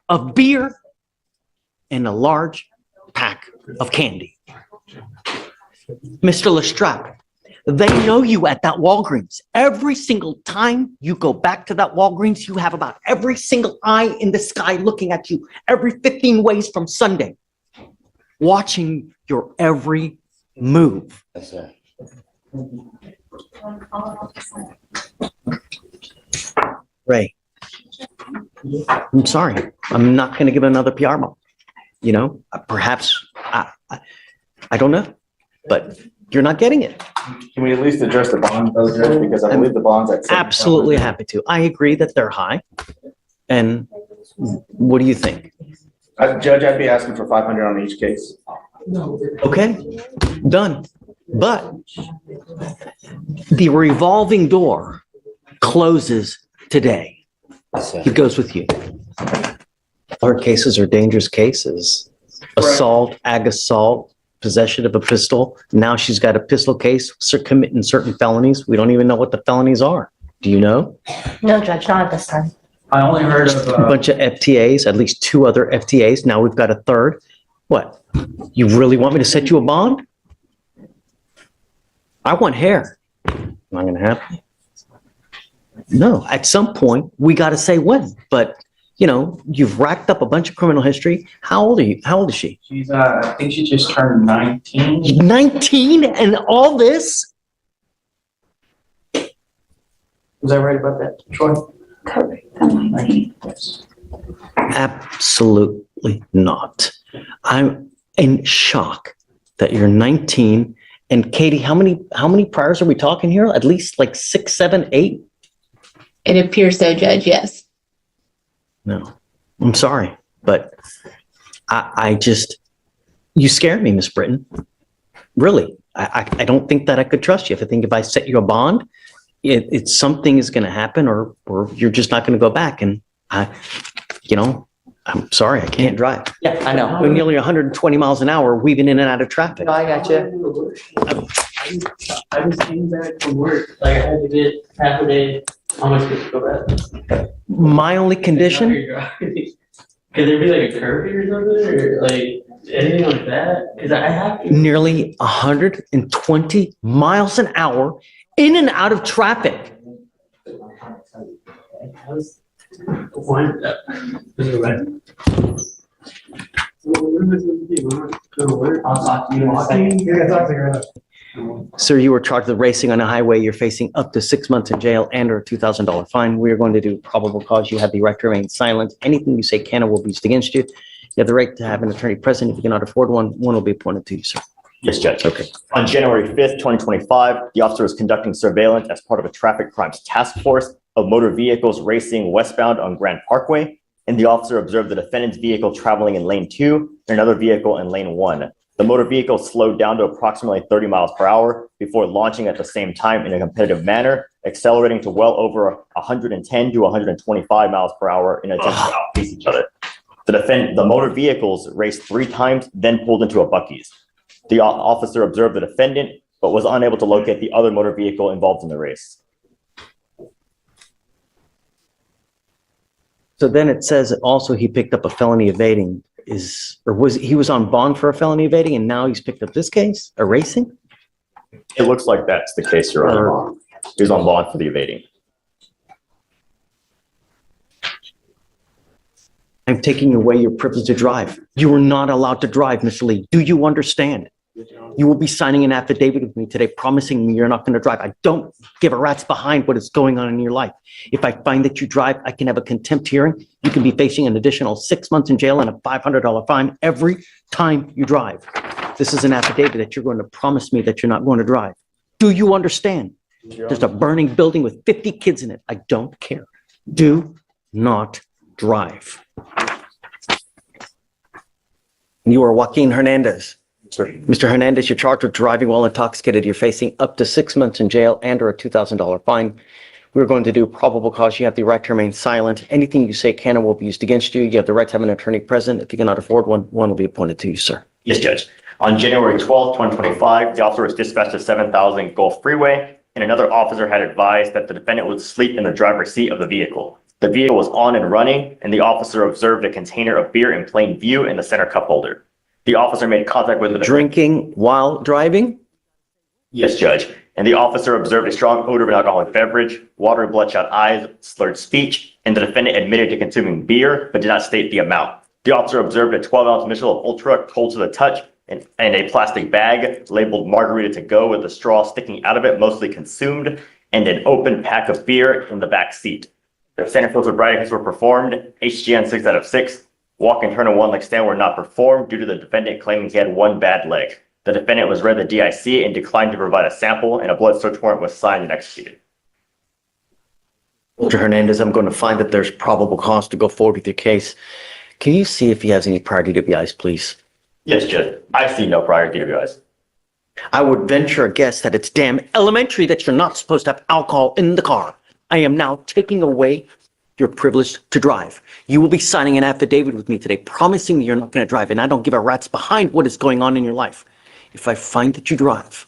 of beer and a large pack of candy. Mr. Lestrade, they know you at that Walgreens. Every single time you go back to that Walgreens, you have about every single eye in the sky looking at you every 15 ways from Sunday, watching your every move. Yes, sir. Ray, I'm sorry. I'm not going to give another PR bomb. You know, perhaps, I don't know, but you're not getting it. Can we at least address the bond, though, Judge? Because I believe the bond's at Absolutely happy to. I agree that they're high. And what do you think? Judge, I'd be asking for 500 on each case. Okay, done. But the revolving door closes today. Yes, sir. It goes with you. Our cases are dangerous cases. Assault, ag assault, possession of a pistol. Now she's got a pistol case, committing certain felonies. We don't even know what the felonies are. Do you know? No, Judge, not at this time. I only heard of, A bunch of FTAs, at least 2 other FTAs. Now we've got a third. What? You really want me to set you a bond? I want hair. Not gonna happen. No, at some point, we got to say when. But, you know, you've racked up a bunch of criminal history. How old are you? How old is she? she's, I think she just turned 19. 19 and all this? Was I right about that, Troy? Correct. I'm 19. Yes. Absolutely not. I'm in shock that you're 19. And Katie, how many priors are we talking here? At least like 6, 7, 8? It appears so, Judge, yes. No, I'm sorry, but I just, you scared me, Miss Britton. Really, I don't think that I could trust you. I think if I set you a bond, it's something is going to happen, or you're just not going to go back. And I'm sorry, I can't drive. Yeah, I know. We're nearly 120 miles an hour weaving in and out of traffic. No, I got you. I just came back from work, like I had to get half a day. How much did you go back? My only condition, Could there be like a curfew or something, or like anything like that? Because I have to. nearly 120 miles an hour in and out of traffic. One, is it right? I'll talk to you in a second. Sir, you were charged with racing on a highway. You're facing up to 6 months in jail and or a $2,000 fine. We are going to do probable cause. You have the right to remain silent. Anything you say can or will be used against you. You have the right to have an attorney present. If you cannot afford one will be appointed to you, sir. Yes, Judge. Okay. On January 5th, 2025, the officer was conducting surveillance as part of a traffic crimes task force of motor vehicles racing westbound on Grand Parkway, and the officer observed the defendant's vehicle traveling in lane 2 and another vehicle in lane 1. The motor vehicle slowed down to approximately 30 miles per hour before launching at the same time in a competitive manner, accelerating to well over 110 to 125 miles per hour in an attempt to outpace each other. The motor vehicles raced 3 times, then pulled into a Buc-ee's. The officer observed the defendant, but was unable to locate the other motor vehicle involved in the race. So then it says that also he picked up a felony evading. He was on bond for a felony evading and now he's picked up this case, a racing? It looks like that's the case, Your Honor. He was on bond for the evading. I'm taking away your privilege to drive. You are not allowed to drive, Mr. Lee. Do you understand? You will be signing an affidavit with me today promising me you're not going to drive. I don't give a rat's behind what is going on in your life. If I find that you drive, I can have a contempt hearing. You can be facing an additional 6 months in jail and a $500 fine every time you drive. This is an affidavit that you're going to promise me that you're not going to drive. Do you understand? There's a burning building with 50 kids in it. I don't care. Do not drive. You are Joaquin Hernandez. Sir. Mr. Hernandez, you're charged with driving while intoxicated. You're facing up to 6 months in jail and or a $2,000 fine. We're going to do probable cause. You have the right to remain silent. Anything you say can and will be used against you. You have the right to have an attorney present. If you cannot afford one will be appointed to you, sir. Yes, Judge. On January 12th, 2025, the officer was dispatched to 7000 Gulf Freeway, and another officer had advised that the defendant would sleep in the driver's seat of the vehicle. The vehicle was on and running, and the officer observed a container of beer in plain view in the center cup holder. The officer made contact with the Drinking while driving? Yes, Judge. And the officer observed a strong odor of an alcoholic beverage, watery bloodshot eyes, slurred speech, and the defendant admitted to consuming beer, but did not state the amount. The officer observed a 12-ounce Michelob Ultra cold to the touch and a plastic bag labeled Margarita to go with a straw sticking out of it, mostly consumed, and an open pack of beer in the back seat. The standard filtered writings were performed. HGN 6 out of 6. Walk and turn and one leg stand were not performed due to the defendant claiming he had one bad leg. The defendant was read the DIC and declined to provide a sample, and a blood search warrant was signed and executed. Mr. Hernandez, I'm going to find that there's probable cause to go forward with your case. Can you see if he has any prior DWIs, please? Yes, Judge. I see no prior DWIs. I would venture a guess that it's damn elementary that you're not supposed to have alcohol in the car. I am now taking away your privilege to drive. You will be signing an affidavit with me today promising you're not going to drive, and I don't give a rat's behind what is going on in your life. If I find that you drive,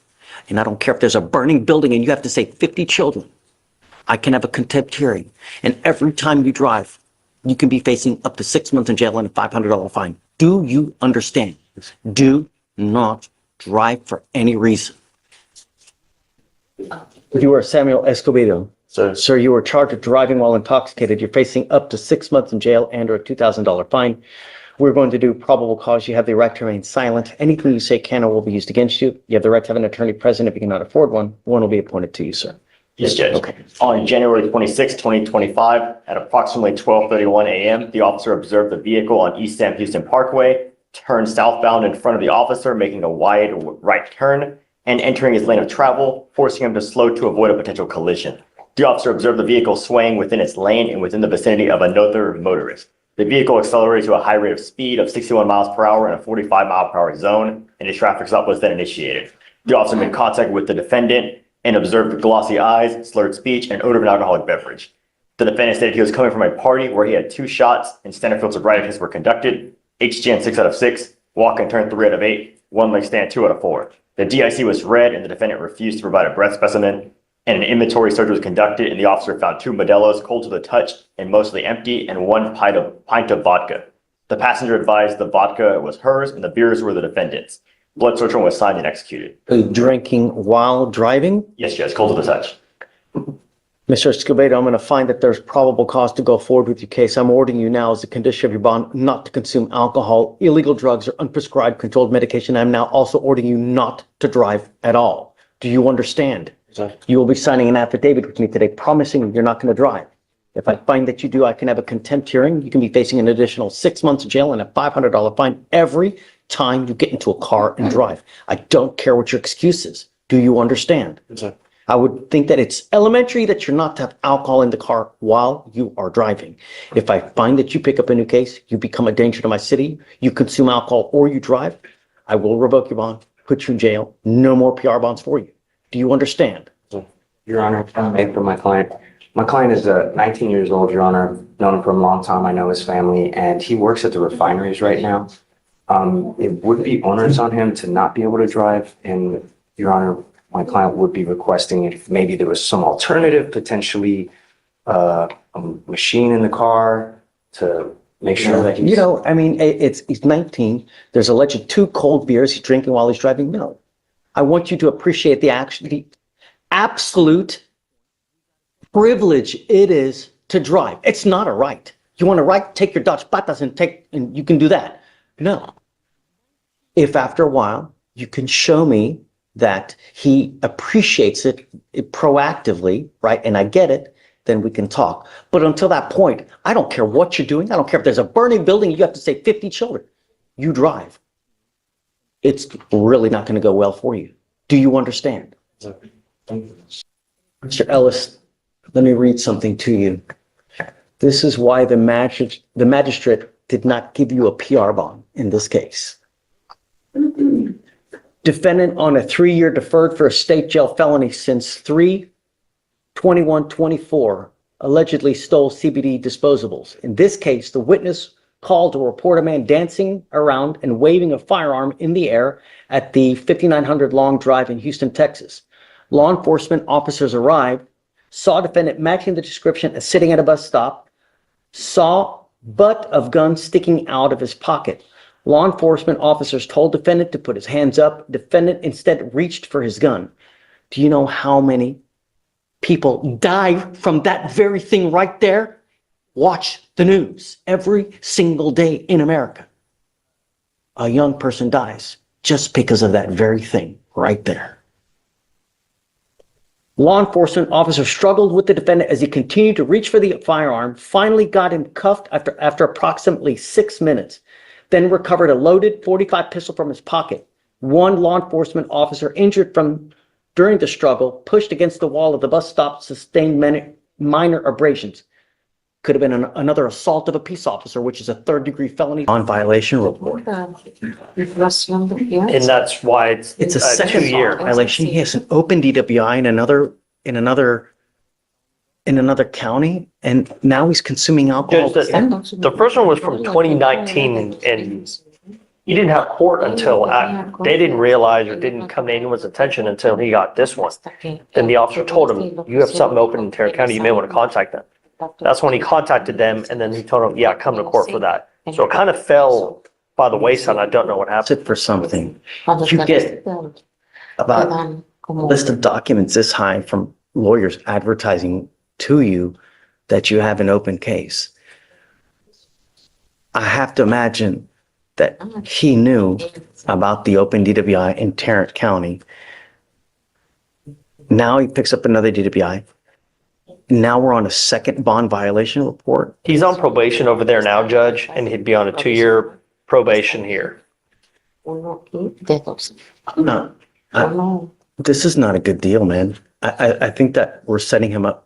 and I don't care if there's a burning building and you have to save 50 children, I can have a contempt hearing. And every time you drive, you can be facing up to 6 months in jail and a $500 fine. Do you understand? Do not drive for any reason. You are Samuel Escobedo. Sir, you were charged with driving while intoxicated. You're facing up to 6 months in jail and or a $2,000 fine. We're going to do probable cause. You have the right to remain silent. Anything you say can or will be used against you. You have the right to have an attorney present. If you cannot afford one, one will be appointed to you, sir. Yes, Judge. Okay. On January 26, 2025, at approximately 12:31 a.m., the officer observed the vehicle on East Sam Houston Parkway, turned southbound in front of the officer, making a wide right turn, and entering his lane of travel, forcing him to slow to avoid a potential collision. The officer observed the vehicle swaying within its lane and within the vicinity of another motorist. The vehicle accelerated to a high rate of speed of 61 miles per hour in a 45 mile per hour zone, and a traffic stop was then initiated. The officer made contact with the defendant and observed glossy eyes, slurred speech, and odor of an alcoholic beverage. The defendant stated he was coming from a party where he had 2 shots and standard field sobriety tests were conducted. HGN 6 out of 6, walk and turn 3 out of 8, one leg stand 2 out of 4. The DIC was read and the defendant refused to provide a breath specimen, and an inventory search was conducted, and the officer found 2 Modelo's cold to the touch and mostly empty, and 1 pint of vodka. The passenger advised the vodka was hers and the beers were the defendant's. Blood search warrant was signed and executed. Drinking while driving? Yes, Judge, cold to the touch. Mr. Escobedo, I'm going to find that there's probable cause to go forward with your case. I'm ordering you now as a condition of your bond not to consume alcohol, illegal drugs, or unprescribed controlled medication. I'm now also ordering you not to drive at all. Do you understand? Sir. You will be signing an affidavit with me today promising you're not going to drive. If I find that you do, I can have a contempt hearing. You can be facing an additional 6 months in jail and a $500 fine every time you get into a car and drive. I don't care what your excuse is. Do you understand? Sir. I would think that it's elementary that you're not to have alcohol in the car while you are driving. If I find that you pick up a new case, you become a danger to my city, you consume alcohol or you drive, I will revoke your bond, put you in jail, no more PR bonds for you. Do you understand? Your Honor, if I may, for my client. My client is 19 years old, Your Honor. I've known him for a long time. I know his family, and he works at the refineries right now. It would be onerous on him to not be able to drive, and Your Honor, my client would be requesting if maybe there was some alternative, potentially a machine in the car to make sure that he's... You know, I mean, he's 19. There's alleged 2 cold beers he's drinking while he's driving. No. I want you to appreciate the absolute privilege it is to drive. It's not a right. You want a right? Take your Dutch patas and you can do that. No. If after a while you can show me that he appreciates it proactively, right, and I get it, then we can talk. But until that point, I don't care what you're doing. I don't care if there's a burning building, you have to save 50 children. You drive. It's really not going to go well for you. Do you understand? Mr. Ellis, let me read something to you. This is why the magistrate did not give you a PR bond in this case. Defendant on a 3-year deferred for a state jail felony since 3/21/24 allegedly stole CBD disposables. In this case, the witness called to report a man dancing around and waving a firearm in the air at the 5900 Long Drive in Houston, Texas. Law enforcement officers arrived, saw defendant matching the description as sitting at a bus stop, saw butt of gun sticking out of his pocket. Law enforcement officers told defendant to put his hands up. Defendant instead reached for his gun. Do you know how many people die from that very thing right there? Watch the news every single day in America. A young person dies just because of that very thing right there. Law enforcement officer struggled with the defendant as he continued to reach for the firearm, finally got him cuffed after approximately 6 minutes, then recovered a loaded .45 pistol from his pocket. One law enforcement officer injured during the struggle, pushed against the wall of the bus stop, sustained minor abrasions. Could have been another assault of a peace officer, which is a third-degree felony on violation report. And that's why It's a second 2-year. violation. He has an open DWI in another county, and now he's consuming alcohol. Judge, the first one was from 2019 and he didn't have court until they didn't realize or didn't come to anyone's attention until he got this one. Then the officer told him, you have something open in Tarrant County, you may want to contact them. That's when he contacted them, and then he told them, yeah, come to court for that. So it kind of fell by the wayside. I don't know what happened. Sit for something. You get about a list of documents this high from lawyers advertising to you that you have an open case. I have to imagine that he knew about the open DWI in Tarrant County. Now he picks up another DWI. Now we're on a second bond violation report. He's on probation over there now, Judge, and he'd be on a 2-year probation here. No, this is not a good deal, man. I think that we're setting him up.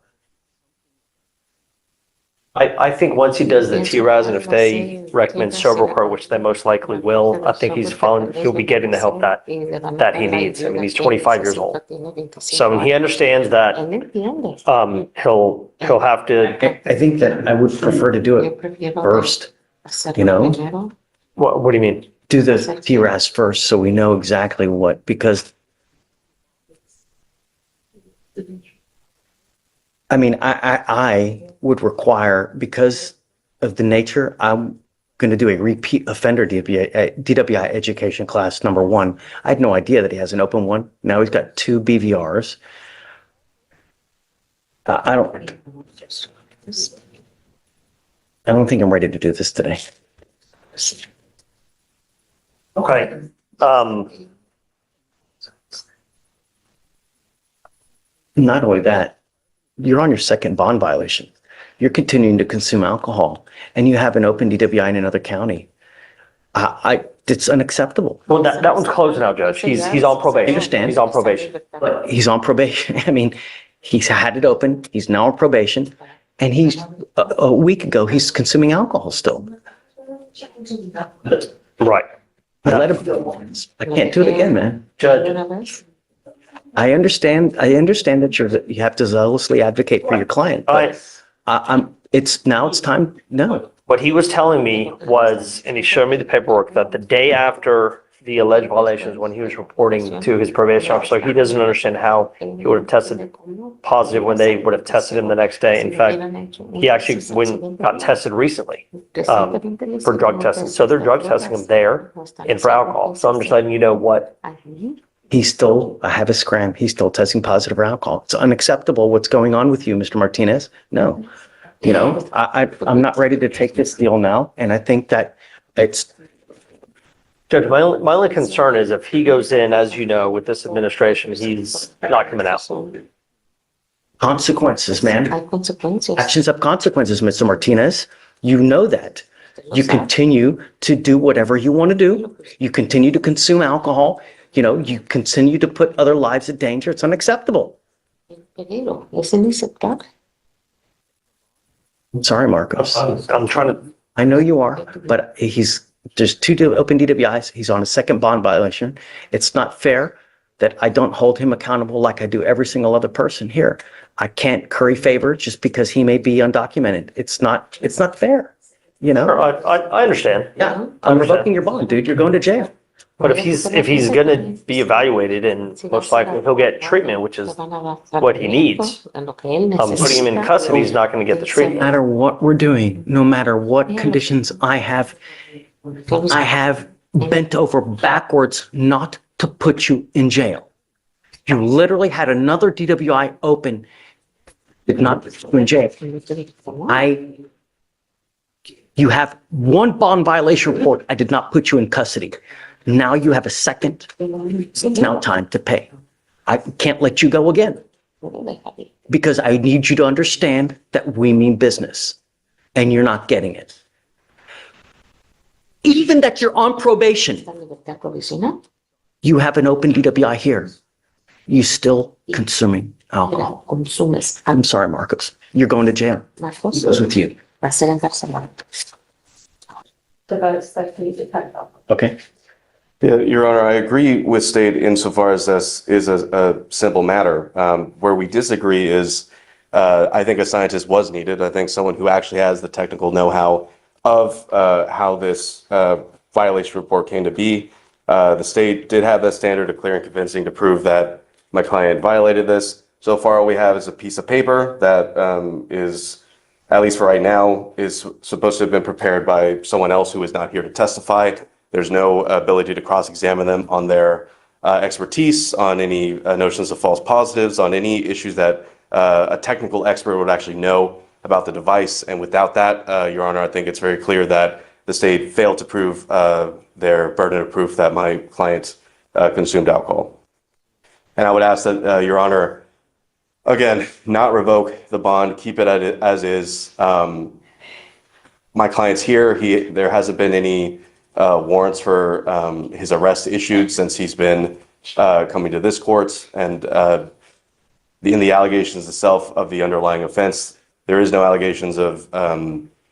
I think once he does the TRAS, and if they recommend sober court, which they most likely will, I think he'll be getting the help that he needs. I mean, he's 25 years old. So he understands that he'll have to. I think that I would prefer to do it first, you know? What do you mean? Do the TRAS first so we know exactly what, because I mean, I would require, because of the nature, I'm going to do a repeat offender DWI education class number 1. I had no idea that he has an open one. Now he's got 2 BVRs. I don't think I'm ready to do this today. Okay. Not only that, you're on your second bond violation. You're continuing to consume alcohol, and you have an open DWI in another county. It's unacceptable. Well, that one's closed now, Judge. He's on probation. I understand. He's on probation. But he's on probation. I mean, he's had it open. He's now on probation, and he's a week ago he's consuming alcohol still. Right. I let him go once. I can't do it again, man. Judge, I understand that you have to zealously advocate for your client, but it's time. No, what he was telling me was, and he showed me the paperwork, that the day after the alleged violations, when he was reporting to his probation officer, he doesn't understand how he would have tested positive when they would have tested him the next day. In fact, he actually got tested recently for drug testing. So they're drug testing him there and for alcohol. So I'm just letting you know what. I have a scram. He's still testing positive for alcohol. It's unacceptable what's going on with you, Mr. Martinez. No, I'm not ready to take this deal now. And I think that it's. Judge, my only concern is if he goes in, as you know, with this administration, he's not coming out. Consequences, man. Actions have consequences, Mr. Martinez. You know that. You continue to do whatever you want to do. You continue to consume alcohol. You continue to put other lives in danger. It's unacceptable. I'm sorry, Marcos. I'm trying to. I know you are, but there's 2 open DWIs. He's on a second bond violation. It's not fair that I don't hold him accountable like I do every single other person here. I can't curry favor just because he may be undocumented. It's not fair, I understand. Yeah, I'm revoking your bond, dude. You're going to jail. But if he's gonna be evaluated and most likely he'll get treatment, which is what he needs. Putting him in custody, he's not gonna get the No treatment. matter what we're doing, no matter what conditions I have bent over backwards not to put you in jail. You literally had another DWI open, did not put you in jail. You have one bond violation report. I did not put you in custody. Now you have a second. It's now time to pay. I can't let you go again because I need you to understand that we mean business and you're not getting it. Even that you're on probation, you have an open DWI here. You still consuming alcohol. I'm sorry, Marcos. You're going to jail. It goes with you. Okay. Yeah, Your Honor, I agree with state insofar as this is a simple matter. Where we disagree is, I think a scientist was needed. I think someone who actually has the technical know-how of how this violation report came to be. The state did have that standard of clear and convincing to prove that my client violated this. So far, all we have is a piece of paper that is, at least for right now, is supposed to have been prepared by someone else who is not here to testify. There's no ability to cross-examine them on their expertise, on any notions of false positives, on any issues that a technical expert would actually know about the device. And without that, Your Honor, I think it's very clear that the state failed to prove their burden of proof that my client consumed alcohol. And I would ask that, Your Honor, again, not revoke the bond, keep it as is. My client's here. There hasn't been any warrants for his arrest issued since he's been coming to this court. And in the allegations itself of the underlying offense, there is no allegations of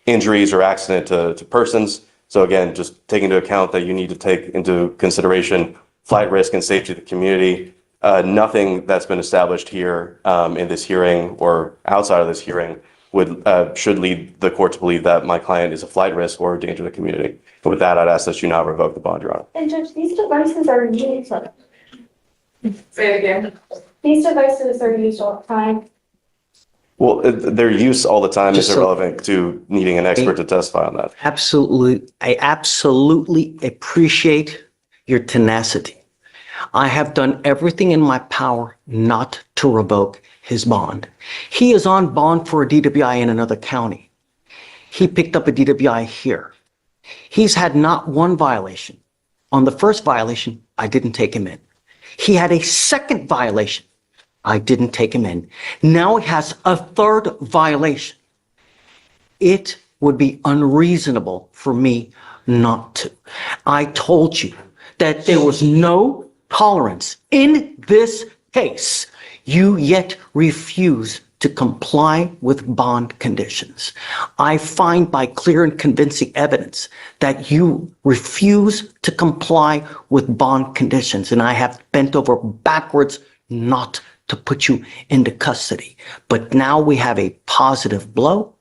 injuries or accident to persons. So again, just take into account that you need to take into consideration flight risk and safety of the community. Nothing that's been established here in this hearing or outside of this hearing should lead the court to believe that my client is a flight risk or a danger to the community. And with that, I'd ask that you not revoke the bond, Your Honor. And Judge, these devices are used. Say it again. These devices are used all the time. Well, their use all the time is Just so- irrelevant to needing an expert to testify on that. Absolutely. I absolutely appreciate your tenacity. I have done everything in my power not to revoke his bond. He is on bond for a DWI in another county. He picked up a DWI here. He's had not one violation. On the first violation, I didn't take him in. He had a second violation. I didn't take him in. Now he has a third violation. It would be unreasonable for me not to. I told you that there was no tolerance in this case. You yet refuse to comply with bond conditions. I find by clear and convincing evidence that you refuse to comply with bond conditions, and I have bent over backwards not to put you into custody. But now we have a positive blow.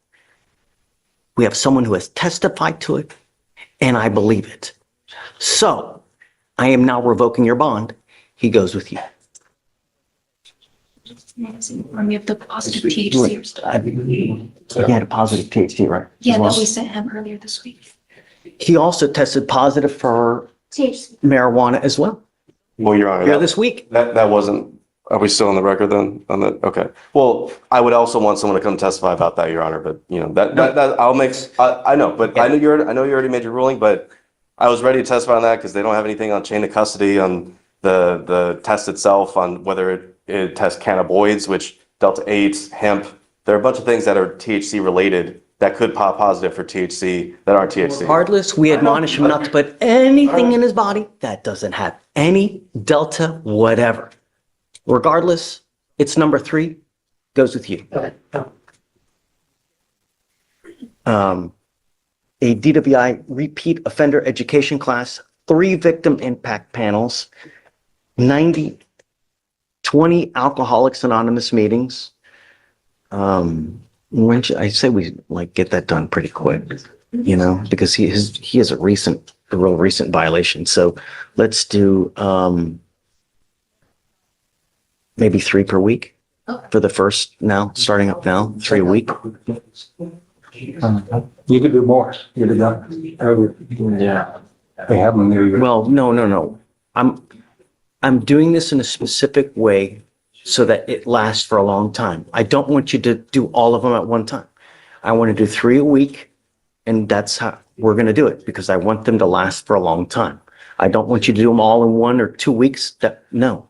We have someone who has testified to it, and I believe it. So I am now revoking your bond. He goes with you. We have the positive THC. He had a positive THC, right? Yeah, As well? that we sent him earlier this week. He also tested positive for THC. marijuana as well. Well, Your Honor, Here this week. that wasn't, are we still on the record then on that? Okay. Well, I would also want someone to come testify about that, Your Honor, but you know, that I'll make, I know, but I know you already made your ruling, but I was ready to testify on that because they don't have anything on chain of custody on the test itself, on whether it tests cannabinoids, which Delta 8, hemp. There are a bunch of things that are THC related that could pop positive for THC that aren't THC. Regardless, we admonish him not to put anything in his body that doesn't have any delta whatever. Regardless, it's number 3, goes with you. A DWI repeat offender education class, 3 victim impact panels, 20 Alcoholics Anonymous meetings. I say we like get that done pretty quick, you know, because he has a recent the real recent violation. So let's do, maybe 3 per week for the first now, starting up now, 3 a week. You could do more. You could do that. Yeah. They have them there. Well, no. I'm doing this in a specific way so that it lasts for a long time. I don't want you to do all of them at one time. I want to do 3 a week, and that's how we're going to do it because I want them to last for a long time. I don't want you to do them all in 1 or 2 weeks. No.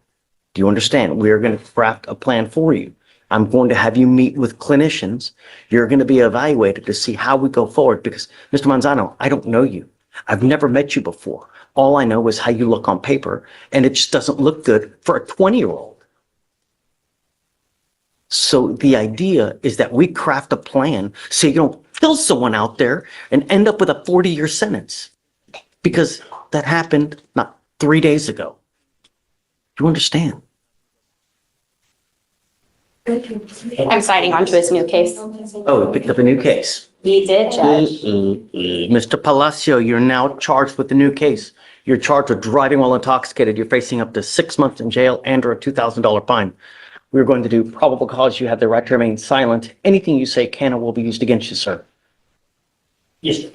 Do you understand? We're going to craft a plan for you. I'm going to have you meet with clinicians. You're going to be evaluated to see how we go forward because, Mr. Manzano, I don't know you. I've never met you before. All I know is how you look on paper, and it just doesn't look good for a 20-year-old. So the idea is that we craft a plan so you don't kill someone out there and end up with a 40-year sentence because that happened not 3 days ago. Do you understand? I'm signing on to his new case. Oh, we picked up a new case. He did, Judge. Mr. Palacio, you're now charged with the new case. You're charged with driving while intoxicated. You're facing up to 6 months in jail and or a $2,000 fine. We're going to do probable cause. You have the right to remain silent. Anything you say can or will be used against you, sir. Yes.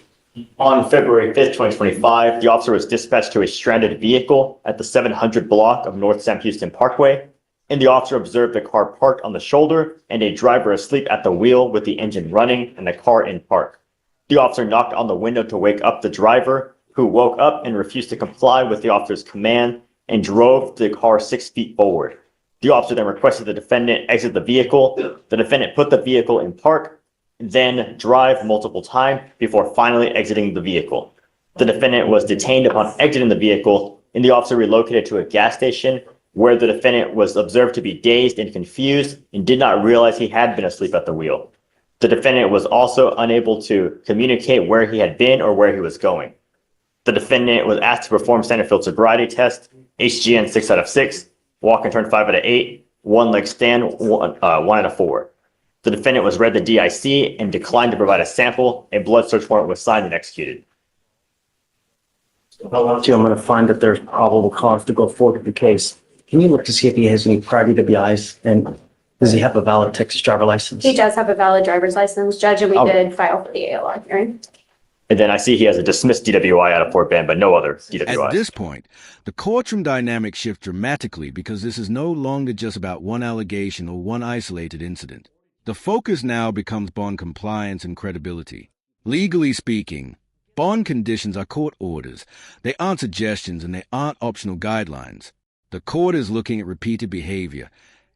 On February 5th, 2025, the officer was dispatched to a stranded vehicle at the 700 block of North Sam Houston Parkway, and the officer observed a car parked on the shoulder and a driver asleep at the wheel with the engine running and the car in park. The officer knocked on the window to wake up the driver, who woke up and refused to comply with the officer's command and drove the car 6 feet forward. The officer then requested the defendant exit the vehicle. The defendant put the vehicle in park, then drive multiple times before finally exiting the vehicle. The defendant was detained upon exiting the vehicle, and the officer relocated to a gas station where the defendant was observed to be dazed and confused and did not realize he had been asleep at the wheel. The defendant was also unable to communicate where he had been or where he was going. The defendant was asked to perform standard field sobriety test, HGN 6 out of 6, walk and turn 5 out of 8, one leg stand 1 out of 4. The defendant was read the DIC and declined to provide a sample. A blood search warrant was signed and executed. I'm going to find that there's probable cause to go forward with the case. Can you look to see if he has any prior DWIs and does he have a valid Texas driver license? He does have a valid driver's license, Judge, and we Oh. did file for the ALR hearing. And then I see he has a dismissed DWI out of Fort Bend, but no other At DWIs. this point, the courtroom dynamic shifts dramatically because this is no longer just about one allegation or one isolated incident. The focus now becomes bond compliance and credibility. Legally speaking, bond conditions are court orders. They aren't suggestions and they aren't optional guidelines. The court is looking at repeated behavior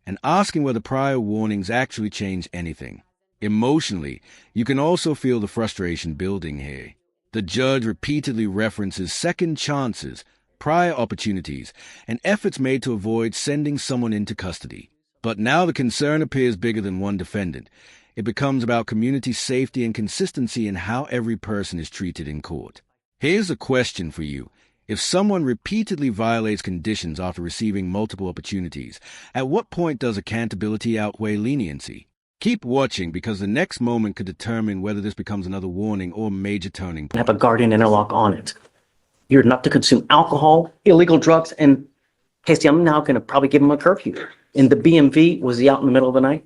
and asking whether prior warnings actually change anything. Emotionally, you can also feel the frustration building here. The judge repeatedly references second chances, prior opportunities, and efforts made to avoid sending someone into custody. But now the concern appears bigger than one defendant. It becomes about community safety and consistency in how every person is treated in court. Here's a question for you. If someone repeatedly violates conditions after receiving multiple opportunities, at what point does accountability outweigh leniency? Keep watching because the next moment could determine whether this becomes another warning or major turning point. Have a guardian interlock on it. You're not to consume alcohol, illegal drugs, and Casey, I'm now going to probably give him a curfew. In the BMV, was he out in the middle of the night?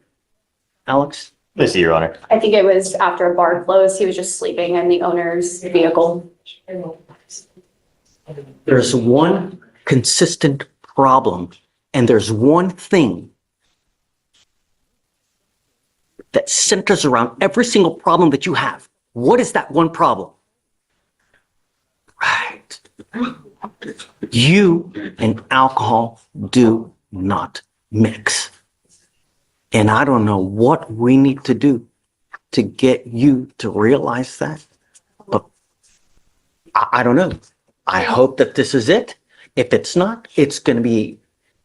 Alex? Let's see, Your Honor. I think it was after a bar closed. He was just sleeping in the owner's vehicle. There's one consistent problem, and there's one thing that centers around every single problem that you have. What is that one problem? Right. You and alcohol do not mix. And I don't know what we need to do to get you to realize that, but I don't know. I hope that this is it. If it's not, it's going to be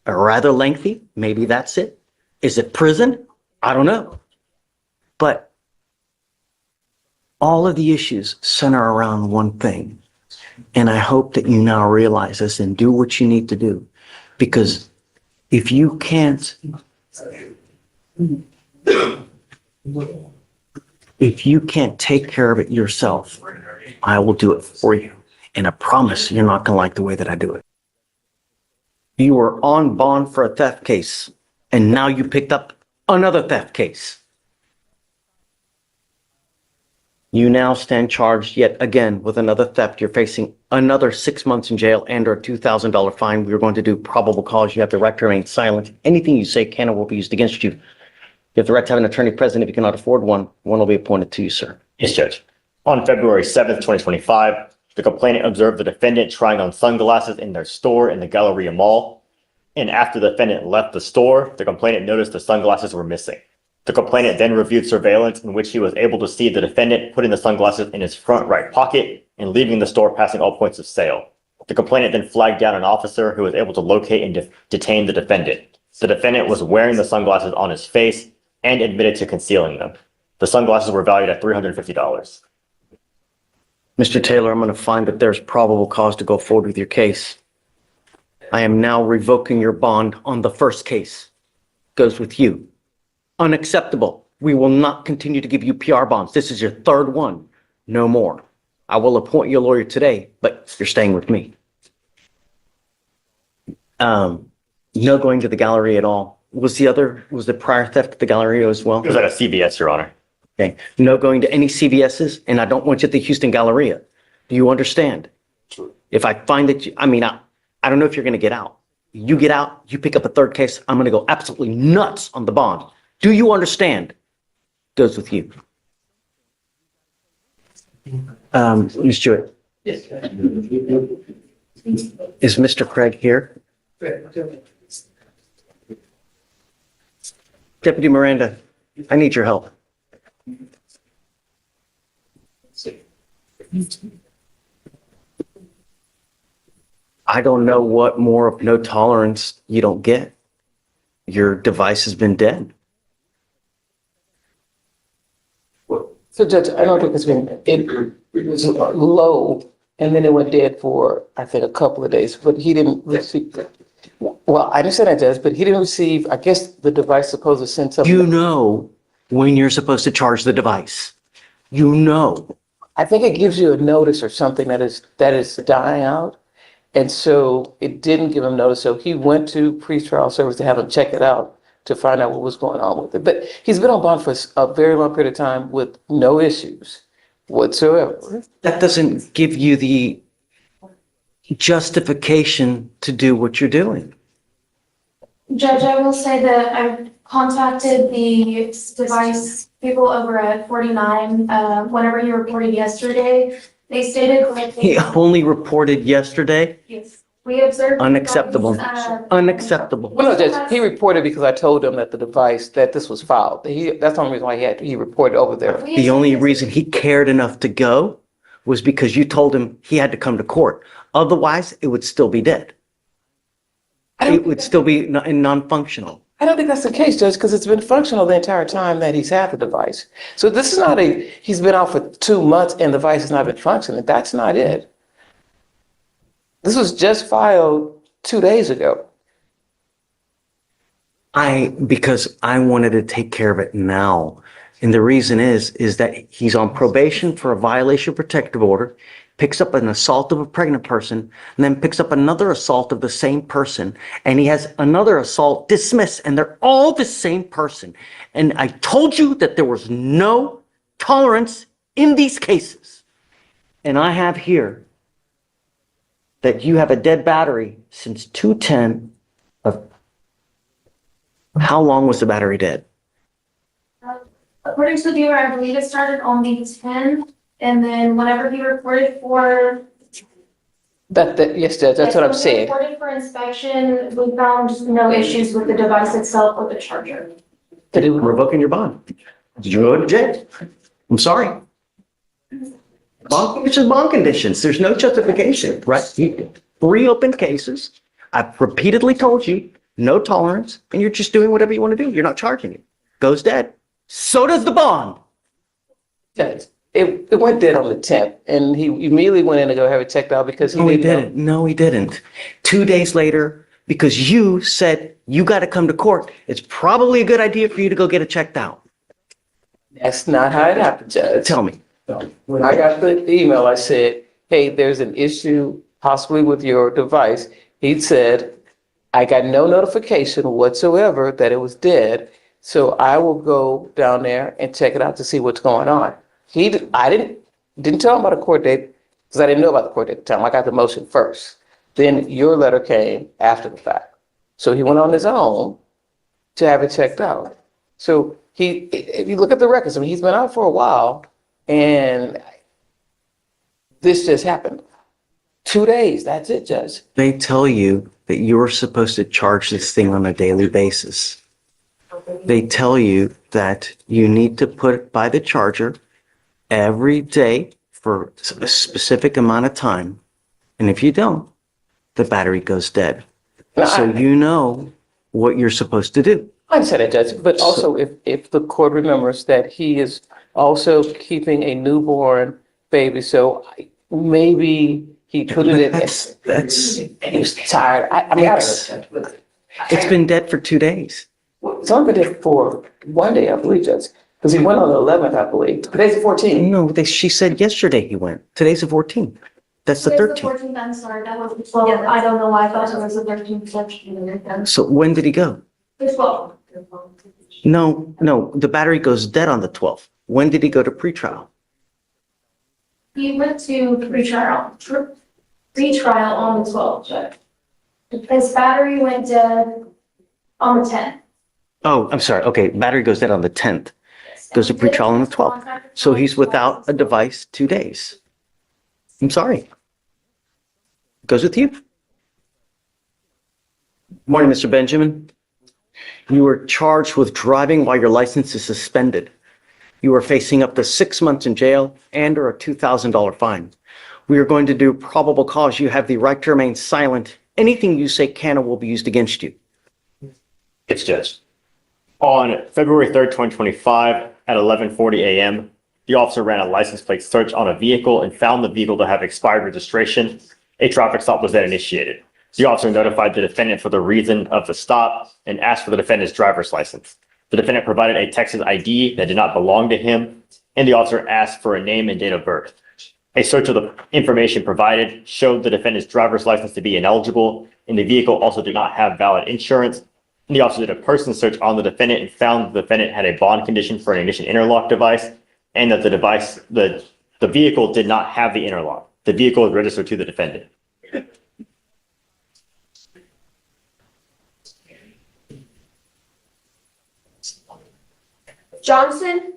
rather lengthy. Maybe that's it. Is it prison? I don't know. But all of the issues center around one thing. And I hope that you now realize this and do what you need to do. Because if you can't take care of it yourself, I will do it for you. And I promise you're not going to like the way that I do it. You were on bond for a theft case, and now you picked up another theft case. You now stand charged yet again with another theft. You're facing another 6 months in jail and or a $2,000 fine. We're going to do probable cause. You have the right to remain silent. Anything you say can or will be used against you. You have the right to have an attorney present. If you cannot afford one, one will be appointed to you, sir. Yes, Judge. On February 7th, 2025, the complainant observed the defendant trying on sunglasses in their store in the Galleria Mall. And after the defendant left the store, the complainant noticed the sunglasses were missing. The complainant then reviewed surveillance in which he was able to see the defendant putting the sunglasses in his front right pocket and leaving the store passing all points of sale. The complainant then flagged down an officer who was able to locate and detain the defendant. The defendant was wearing the sunglasses on his face and admitted to concealing them. The sunglasses were valued at $350. Mr. Taylor, I'm going to find that there's probable cause to go forward with your case. I am now revoking your bond on the first case. Goes with you. Unacceptable. We will not continue to give you PR bonds. This is your third one. No more. I will appoint you a lawyer today, but you're staying with me. No going to the gallery at all. Was the prior theft at the Galleria as well? It was at a CVS, Your Honor. Okay. No going to any CVS's, and I don't want you at the Houston Galleria. Do you understand? Sure. If I find that I don't know if you're going to get out. You get out, you pick up a third case, I'm going to go absolutely nuts on the bond. Do you understand? Goes with you. Ms. Jewett, Yes. is Mr. Craig here? Deputy Miranda, I need your help. I don't know what more of no tolerance you don't get. Your device has been dead. So Judge, I don't think it was low and then it went dead for, I think, a couple of days, but he didn't receive, well, I understand that, Judge, but he didn't receive, I guess the device supposed to send something. You know when you're supposed to charge the device. You know. I think it gives you a notice or something that is dying out. And so it didn't give him notice. So he went to pretrial service to have him check it out to find out what was going on with it. But he's been on bond for a very long period of time with no issues whatsoever. That doesn't give you the justification to do what you're doing. Judge, I will say that I contacted the device people over at 49, whenever he reported yesterday. They stated like. He only reported yesterday. Yes, we observed. Unacceptable. Unacceptable. Well, no, Judge, he reported because I told him that the device, that this was filed. That's the only reason why he reported over there. The only reason he cared enough to go was because you told him he had to come to court. Otherwise, it would still be dead. It would still be non-functional. I don't think that's the case, Judge, because it's been functional the entire time that he's had the device. So this is not he's been out for 2 months and the device has not been functioning. That's not it. This was just filed 2 days ago. Because I wanted to take care of it now. And the reason is that he's on probation for a violation of protective order, picks up an assault of a pregnant person, and then picks up another assault of the same person. And he has another assault dismissed, and they're all the same person. And I told you that there was no tolerance in these cases. And I have here that you have a dead battery since 2/10 of how long was the battery dead? According to the viewer, I believe it started on the 10th, and then whenever he reported for. Yes, Judge, that's what I'm saying. Reported for inspection, we found no issues with the device itself or the charger. Revoking your bond. You go to jail. I'm sorry. Bond conditions, bond conditions. There's no justification, right? 3 open cases. I've repeatedly told you, no tolerance, and you're just doing whatever you want to do. You're not charging it. Goes dead. So does the bond. Judge, it went dead on the 10th, and he immediately went in to go have it checked out because he didn't know. No, he didn't. 2 days later, because you said you got to come to court, it's probably a good idea for you to go get it checked out. That's not how it happened, Judge. Tell me. When I got the email, I said, hey, there's an issue possibly with your device. He said, I got no notification whatsoever that it was dead. So I will go down there and check it out to see what's going on. I didn't tell him about a court date because I didn't know about the court date at the time. I got the motion first. Then your letter came after the fact. So he went on his own to have it checked out. So if you look at the records, I mean, he's been out for a while and this just happened. 2 days, that's it, Judge. They tell you that you're supposed to charge this thing on a daily basis. They tell you that you need to put it by the charger every day for a specific amount of time. And if you don't, the battery goes dead. So you know what you're supposed to do. I understand that, Judge, but also if the court remembers that he is also keeping a newborn baby, so maybe he put it in. He was tired. I mean, It's been dead for 2 days. It's only been dead for 1 day, I believe, Judge, because he went on the 11th, I believe. Today's the 14th. No, she said yesterday he went. Today's the 14th. That's the Today's 13th. 14th, I'm sorry, that was the 12th. I don't know why I thought it was the 13th. So when did he go? The 12th. No, the battery goes dead on the 12th. When did he go to pretrial? He went to pretrial on the 12th, Judge. His battery went dead on the 10th. Oh, I'm sorry. Okay, battery goes dead on the 10th. Goes to pretrial on the 12th. So he's without a device 2 days. I'm sorry. Goes with you. Morning, Mr. Benjamin. You were charged with driving while your license is suspended. You are facing up to 6 months in jail and or a $2,000 fine. We are going to do probable cause. You have the right to remain silent. Anything you say can or will be used against you. It's Judge. On February 3rd, 2025, at 11:40 a.m., the officer ran a license plate search on a vehicle and found the vehicle to have expired registration. A traffic stop was then initiated. The officer notified the defendant for the reason of the stop and asked for the defendant's driver's license. The defendant provided a Texas ID that did not belong to him, and the officer asked for a name and date of birth. A search of the information provided showed the defendant's driver's license to be ineligible, and the vehicle also did not have valid insurance. And the officer did a person search on the defendant and found the defendant had a bond condition for an ignition interlock device, and that the vehicle did not have the interlock. The vehicle was registered to the defendant. Johnson?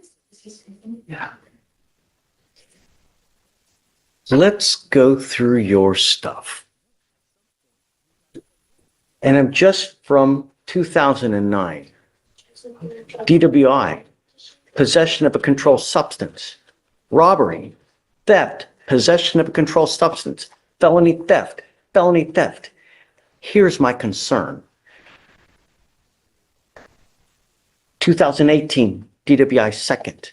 Let's go through your stuff. And I'm just from 2009. DWI, possession of a controlled substance, robbery, theft, possession of a controlled substance, felony theft, felony theft. Here's my concern. 2018, DWI second.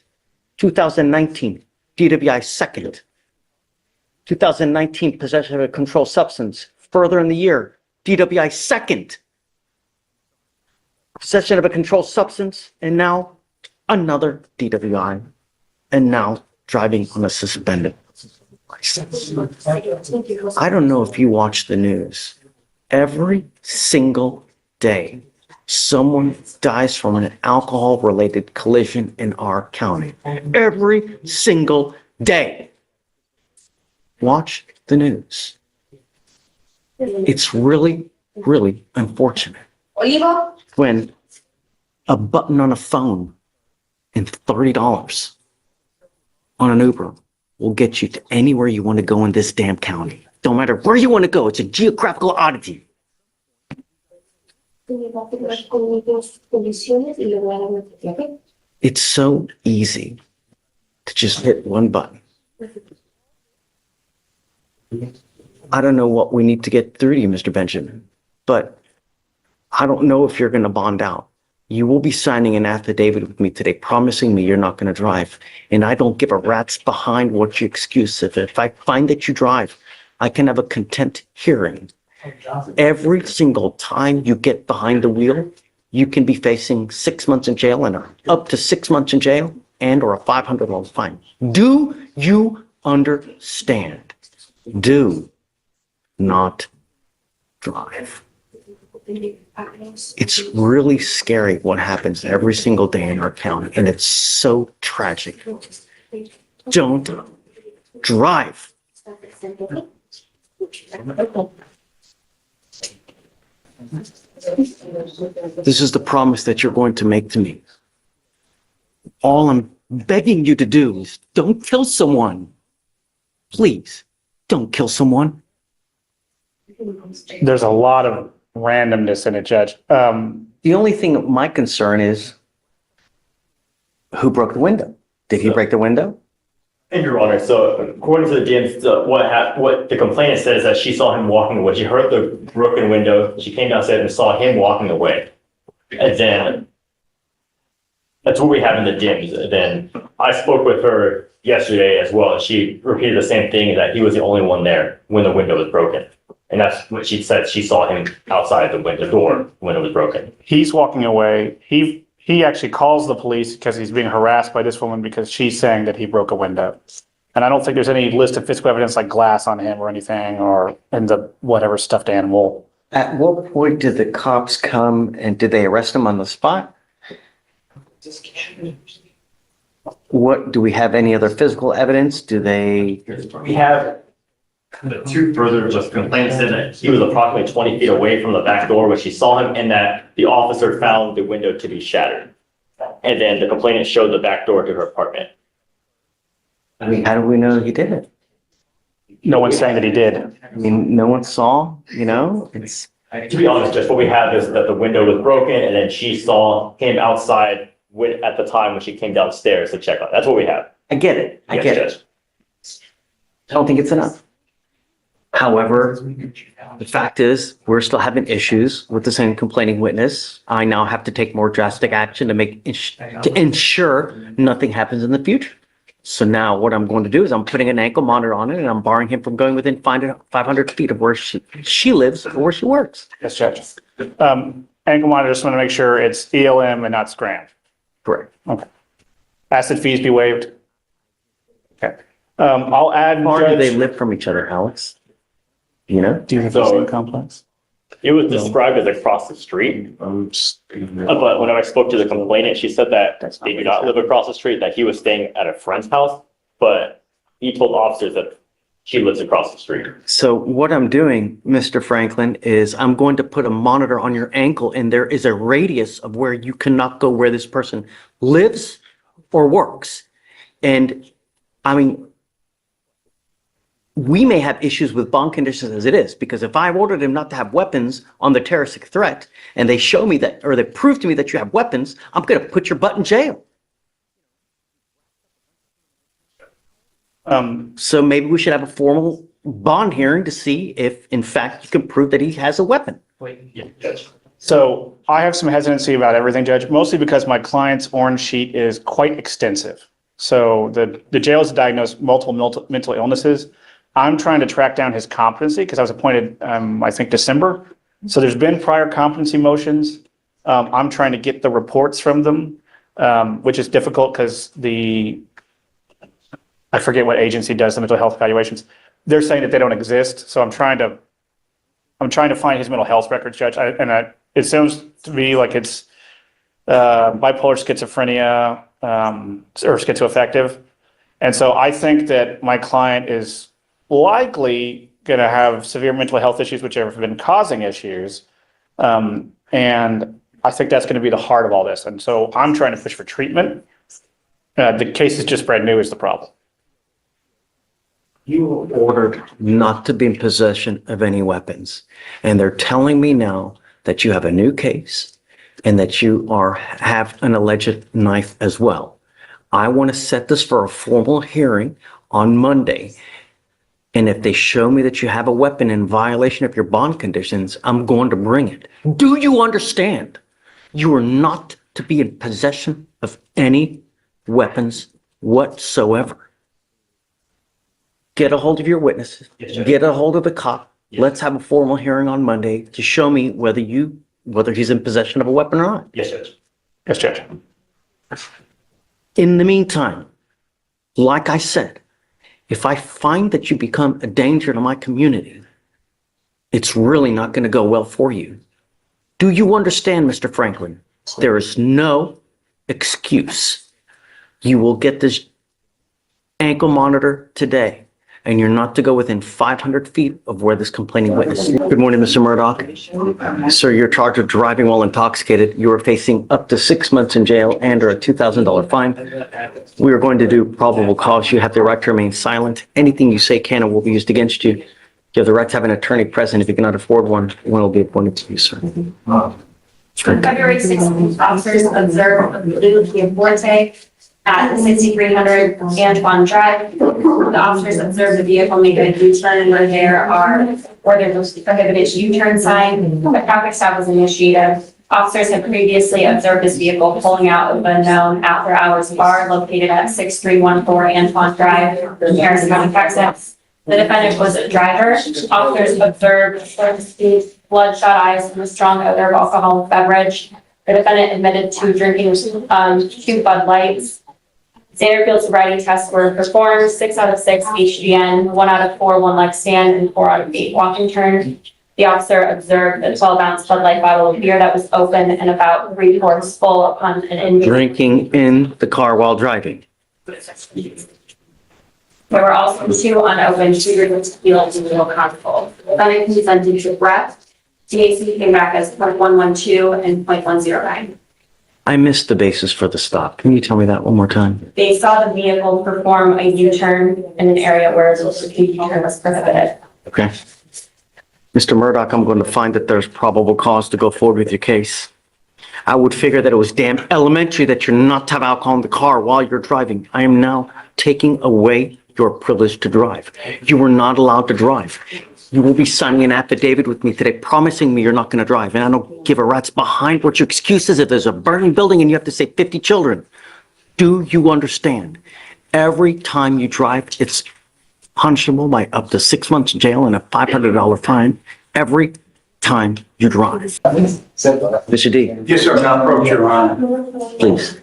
2019, DWI second. 2019, possession of a controlled substance. Further in the year, DWI second. Possession of a controlled substance, and now another DWI, and now driving on a suspended license. I don't know if you watch the news. Every single day, someone dies from an alcohol-related collision in our county. Every single day. Watch the news. It's really, really unfortunate when a button on a phone and $30 on an Uber will get you to anywhere you want to go in this damn county. Don't matter where you want to go. It's a geographical oddity. It's so easy to just hit one button. I don't know what we need to get through to you, Mr. Benjamin, but I don't know if you're going to bond out. You will be signing an affidavit with me today, promising me you're not going to drive. And I don't give a rat's behind what your excuse is. If I find that you drive, I can have a contempt hearing. Every single time you get behind the wheel, you can be facing 6 months in jail and up to 6 months in jail and or a $500 fine. Do you understand? Do not drive. It's really scary what happens every single day in our county, and it's so tragic. Don't drive. This is the promise that you're going to make to me. All I'm begging you to do is don't kill someone. Please, don't kill someone. There's a lot of randomness in it, Judge. The only thing, my concern is who broke the window? Did he break the window? And Your Honor, so according to the DMs, what the complainant said is that she saw him walking away. She heard the broken window. She came downstairs and saw him walking away. And then that's what we have in the DMs. And then I spoke with her yesterday as well. And she repeated the same thing, that he was the only one there when the window was broken. And that's what she said. She saw him outside the window door when it was broken. He's walking away. He actually calls the police because he's being harassed by this woman because she's saying that he broke a window. And I don't think there's any list of physical evidence like glass on him or anything, or in the whatever stuffed animal. At what point did the cops come and did they arrest him on the spot? What, do we have any other physical evidence? Do they? We have the two further, just complainant said that he was approximately 20 feet away from the back door when she saw him, and that the officer found the window to be shattered. And then the complainant showed the back door to her apartment. I mean, how do we know he did it? No one's saying that he did. I mean, no one saw, you know, it's. To be honest, just what we have is that the window was broken, and then she saw him outside at the time when she came downstairs to check on. That's what we have. I get it. I Yes, get Judge. it. I don't think it's enough. However, the fact is, we're still having issues with the same complaining witness. I now have to take more drastic action to ensure nothing happens in the future. So now what I'm going to do is I'm putting an ankle monitor on it and I'm barring him from going within 500 feet of where she lives or where she works. Yes, Judge. Ankle monitor, just want to make sure it's ELM and not scram. Correct. Okay. Acid fees be waived. Okay. I'll add. How far do they Judge- live from each other, Alex? You know? Do you have the same complex? It was described as across the street. But when I spoke to the complainant, she said that they do not live across the street, that he was staying at a friend's house, but he told officers that she lives across the street. So what I'm doing, Mr. Franklin, is I'm going to put a monitor on your ankle and there is a radius of where you cannot go where this person lives or works. And I mean, we may have issues with bond conditions as it is, because if I ordered him not to have weapons on the terroristic threat and they show me that, or they prove to me that you have weapons, I'm going to put your butt in jail. So maybe we should have a formal bond hearing to see if, in fact, you can prove that he has a weapon. Yeah, Judge. So I have some hesitancy about everything, Judge, mostly because my client's orange sheet is quite extensive. So the jail has diagnosed multiple mental illnesses. I'm trying to track down his competency because I was appointed, I think, December. So there's been prior competency motions. I'm trying to get the reports from them, which is difficult because I forget what agency does the mental health evaluations. They're saying that they don't exist. So I'm trying to find his mental health records, Judge. It sounds to me like it's bipolar schizophrenia or schizoaffective. And so I think that my client is likely going to have severe mental health issues, which have been causing issues. And I think that's going to be the heart of all this. And so I'm trying to push for treatment. The case is just brand new is the problem. You were ordered not to be in possession of any weapons. And they're telling me now that you have a new case and that you have an alleged knife as well. I want to set this for a formal hearing on Monday. And if they show me that you have a weapon in violation of your bond conditions, I'm going to bring it. Do you understand? You are not to be in possession of any weapons whatsoever. Get a hold of your witnesses. Yes, Judge. Get a hold of the cop. Yes. Let's have a formal hearing on Monday to show me whether he's in possession of a weapon or not. Yes, Judge. Yes, Judge. In the meantime, like I said, If I find that you become a danger to my community, it's really not going to go well for you. Do you understand, Mr. Franklin? There is no excuse. You will get this ankle monitor today, and you're not to go within 500 feet of where this complaining witness is. Good morning, Mr. Murdoch. Sir, you're charged with driving while intoxicated. You are facing up to 6 months in jail and or a $2,000 fine. We are going to do probable cause. You have the right to remain silent. Anything you say can and will be used against you. You have the right to have an attorney present. If you cannot afford one will be appointed to you, sir. On February 16th, officers observed a blue Kia Forte at 6300 Antoine Drive. The officers observed the vehicle make a U-turn where there's a prohibited U-turn sign. A traffic stop was initiated. Officers had previously observed this vehicle pulling out of a known after hours bar located at 6314 Antoine Drive, Harris County, Texas. The defendant was a driver. Officers observed bloodshot eyes and a strong odor of alcoholic beverage. The defendant admitted to drinking 2 Bud Lights. Standard field sobriety tests were performed, 6 out of 6 HGN, 1 out of 4 one-leg stand, and 4 out of 8 walking turn. The officer observed a 12-ounce Bud Light bottle of beer that was open and about 3/4 full upon an inmate. Drinking in the car while driving. There were also 2 unopened shooters of tequila in the console. The defendant consented to breath. THC came back as 0.112 and 0.109. I missed the basis for the stop. Can you tell me that one more time? They saw the vehicle perform a U-turn in an area where the U-turn was prohibited. Okay. Mr. Murdoch, I'm going to find that there's probable cause to go forward with your case. I would figure that it was damn elementary that you're not to have alcohol in the car while you're driving. I am now taking away your privilege to drive. You were not allowed to drive. You will be signing an affidavit with me today promising me you're not going to drive. And I don't give a rat's behind what your excuse is if there's a burning building and you have to save 50 children. Do you understand? Every time you drive, it's punishable by up to 6 months in jail and a $500 fine every time you drive. Mr. D, Yes, sir. Now approach, Your Honor. please.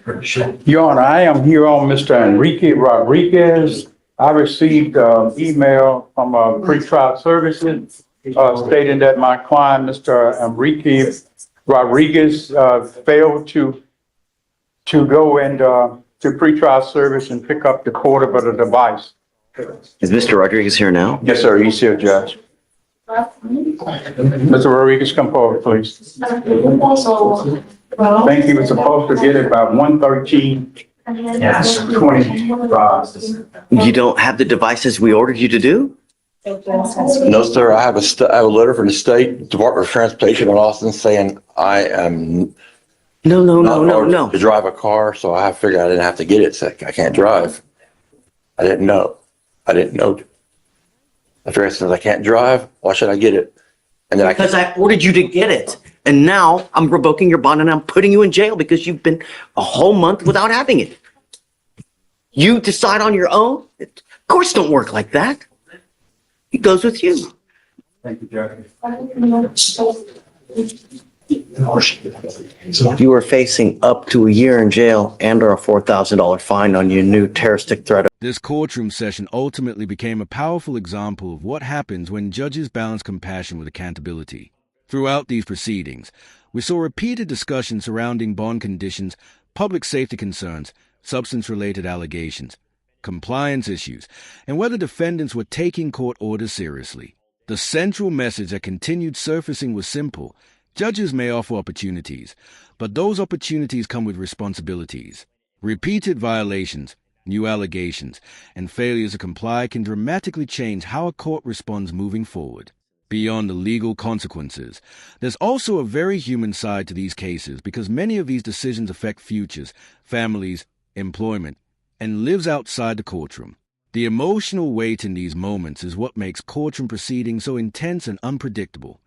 Your Honor, I am here on Mr. Enrique Rodriguez. I received an email from pretrial services stating that my client, Mr. Enrique Rodriguez, failed to go and to pretrial service and pick up the portable device. Is Mr. Rodriguez here now? Yes, sir. He's here, Judge. Mr. Rodriguez, come forward, please. I think he was supposed to get it by 1:13. Yes, 25. You don't have the devices we ordered you to do? No, sir. I have a letter from the State Department of Transportation in Austin saying I am No. not to drive a car, so I figured I didn't have to get it. So I can't drive. I didn't know. I figured since I can't drive, why should I get it? And then Because I ordered you to get it. And now I'm revoking your bond and I'm putting you in jail because you've been a whole month without having it. You decide on your own? Courts don't work like that. It goes with you. Thank you, Judge. You are facing up to a year in jail and or a $4,000 fine on your new terroristic threat. This courtroom session ultimately became a powerful example of what happens when judges balance compassion with accountability. Throughout these proceedings, we saw repeated discussions surrounding bond conditions, public safety concerns, substance-related allegations, compliance issues, and whether defendants were taking court orders seriously. The central message that continued surfacing was simple. Judges may offer opportunities, but those opportunities come with responsibilities. Repeated violations, new allegations, and failures to comply can dramatically change how a court responds moving forward. Beyond the legal consequences, there's also a very human side to these cases because many of these decisions affect futures, families, employment, and lives outside the courtroom. The emotional weight in these moments is what makes courtroom proceedings so intense and unpredictable.